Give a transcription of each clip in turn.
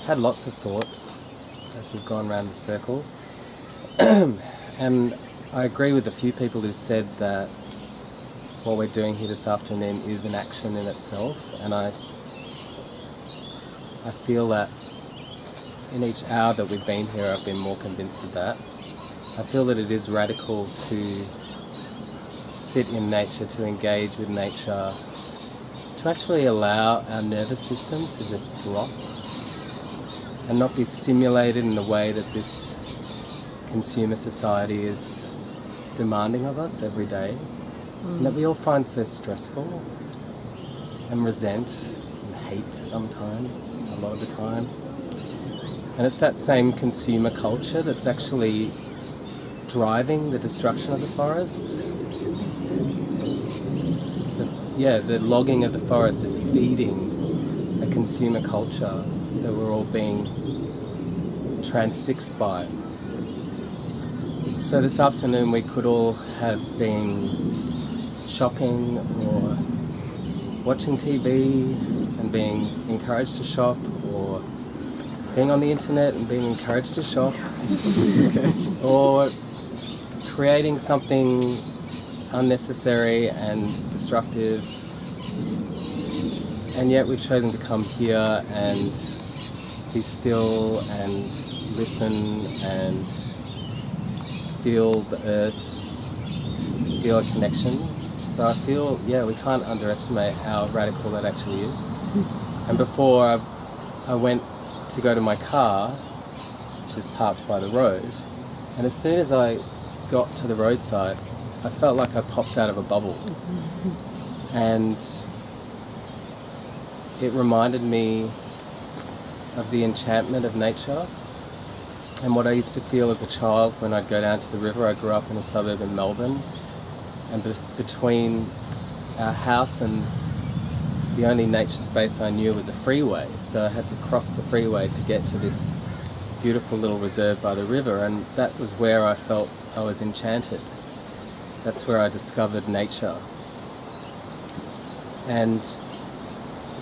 Had lots of thoughts as we've gone around the circle, and I agree with a few people who said that what we're doing here this afternoon is an action in itself, and I feel that in each hour that we've been here I've been more convinced of that. I feel that it is radical to sit in nature, to engage with nature, to actually allow our nervous systems to just drop and not be stimulated in the way that this consumer society is demanding of us every day, and that we all find so stressful and resent and hate sometimes, a lot of the time. And it's that same consumer culture that's actually driving the destruction of the forests. The logging of the forest is feeding a consumer culture that we're all being transfixed by. So this afternoon we could all have been shopping or watching TV and being encouraged to shop, or being on the internet and being encouraged to shop, or creating something unnecessary and destructive, and yet we've chosen to come here and be still and listen and feel the earth, feel a connection. So I feel, we can't underestimate how radical that actually is. And before I went to go to my car, which is parked by the road, and as soon as I got to the roadside, I felt like I popped out of a bubble. And it reminded me of the enchantment of nature and what I used to feel as a child when I'd go down to the river. I grew up in a suburb in Melbourne, and between our house and the only nature space I knew was a freeway, so I had to cross the freeway to get to this beautiful little reserve by the river, and that was where I felt I was enchanted. That's where I discovered nature. And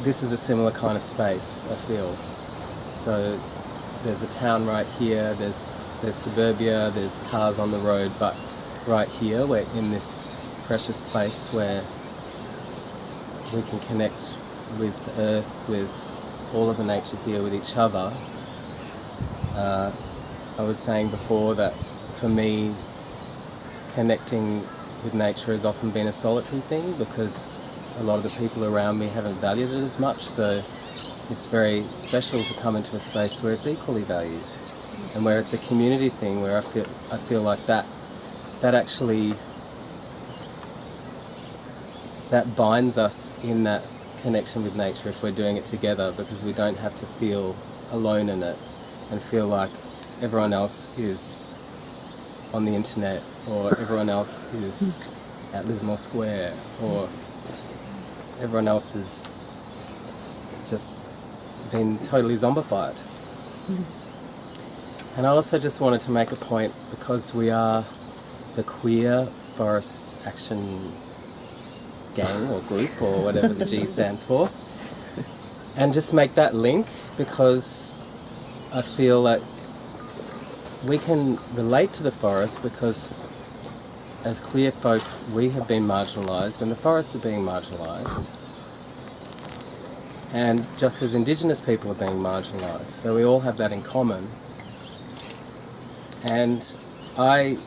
this is a similar kind of space, I feel. So there's a town right here, there's suburbia, there's cars on the road, but right here we're in this precious place where we can connect with the earth, with all of the nature here, with each other. I was saying before that for me, connecting with nature has often been a solitary thing because a lot of the people around me haven't valued it as much, so it's very special to come into a space where it's equally valued and where it's a community thing, where I feel like that actually that binds us in that connection with nature if we're doing it together, because we don't have to feel alone in it and feel like everyone else is on the internet, or everyone else is at Lismore Square, or everyone else is just been totally zombified. And I also just wanted to make a point, because we are the Queer Forest Action Gang or group or whatever the G stands for, and just make that link, because I feel like we can relate to the forest, because as queer folk we have been marginalised and the forests are being marginalised, and just as Indigenous people are being marginalised, so we all have that in common. And I've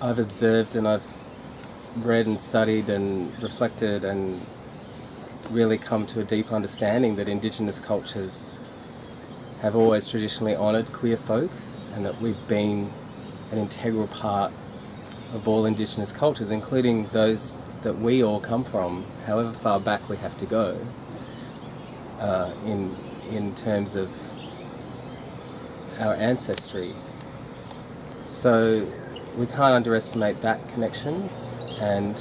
observed and I've read and studied and reflected and really come to a deep understanding that Indigenous cultures have always traditionally honoured queer folk, and that we've been an integral part of all Indigenous cultures, including those that we all come from, however far back we have to go, in terms of our ancestry. So we can't underestimate that connection, and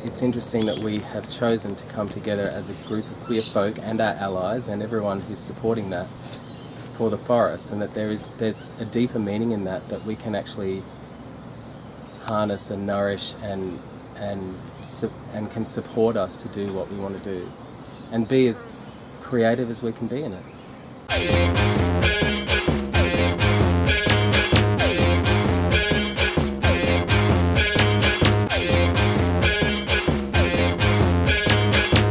it's interesting that we have chosen to come together as a group of queer folk and our allies and everyone who's supporting that for the forest, and that there's a deeper meaning in that we can actually harness and nourish and can support us to do what we want to do and be as creative as we can be in it.